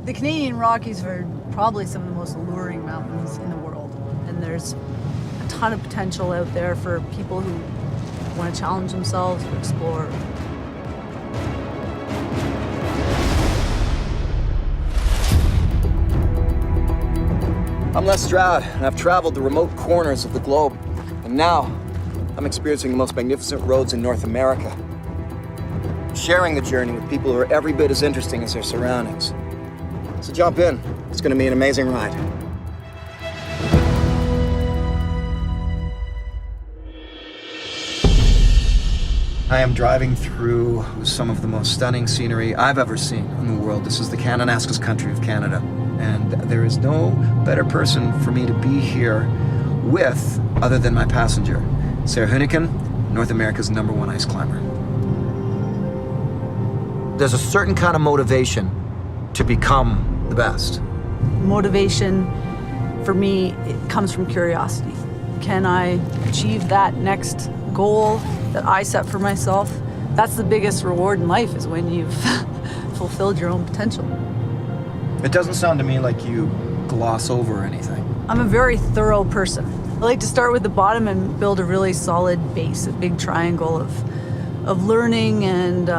The Canadian Rockies are probably some of the most alluring mountains in the world, and there's a ton of potential out there for people who want to challenge themselves or explore. I'm Les Stroud, and I've traveled the remote corners of the globe, and now I'm experiencing the most magnificent roads in North America, sharing the journey with people who are every bit as interesting as their surroundings. So jump in. It's going to be an amazing ride. I am driving through some of the most stunning scenery I've ever seen in the world. This is the Kananaskis country of Canada, and there is no better person for me to be here with other than my passenger, Sarah Hueniken, North America's #1 ice climber. There's a certain kind of motivation to become the best. Motivation, for me, it comes from curiosity. Can I achieve that next goal that I set for myself? That's the biggest reward in life, is when you've fulfilled your own potential. It doesn't sound to me like you gloss over anything. I'm a very thorough person. I like to start with the bottom and build a really solid base, a big triangle of learning and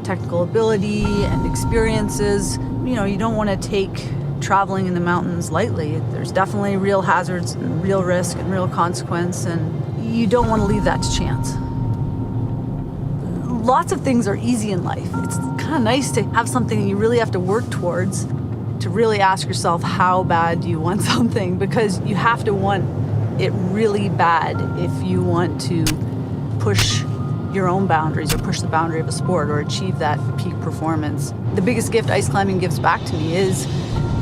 technical ability and experiences. You know, you don't want to take traveling in the mountains lightly. There's definitely real hazards and real risk and real consequence, and you don't want to leave that to chance. Lots of things are easy in life. It's kind of nice to have something that you really have to work towards, to really ask yourself, how bad do you want something? Because you have to want it really bad if you want to push your own boundaries or push the boundary of a sport or achieve that peak performance. The biggest gift ice climbing gives back to me is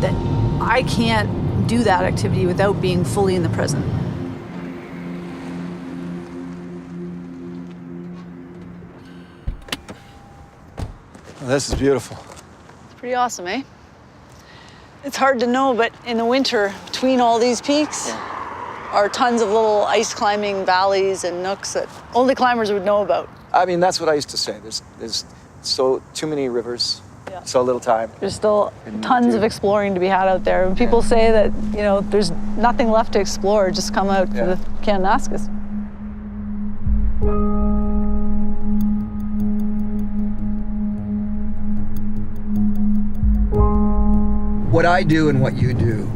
that I can't do that activity without being fully in the present. Well, this is beautiful. It's pretty awesome, eh? It's hard to know, but in the winter, between all these peaks, are tons of little ice climbing valleys and nooks that only climbers would know about. I mean, that's what I used to say. There's so too many rivers, so little time. There's still tons of exploring to be had out there. When people say that, you know, there's nothing left to explore, just come out to the Kananaskis. What I do and what you do,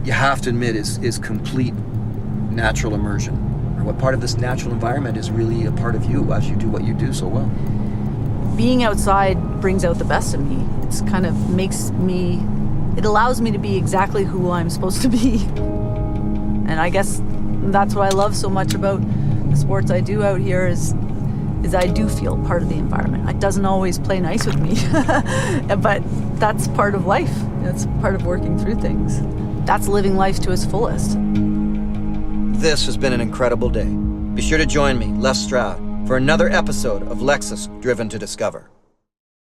you have to admit, is complete natural immersion. Or what part of this natural environment is really a part of you as you do what you do so well. Being outside brings out the best in me. It's kind of it allows me to be exactly who I'm supposed to be. And I guess that's what I love so much about the sports I do out here is I do feel part of the environment. It doesn't always play nice with me, but that's part of life. It's part of working through things. That's living life to its fullest. This has been an incredible day. Be sure to join me, Les Stroud, for another episode of Lexus Driven to Discover.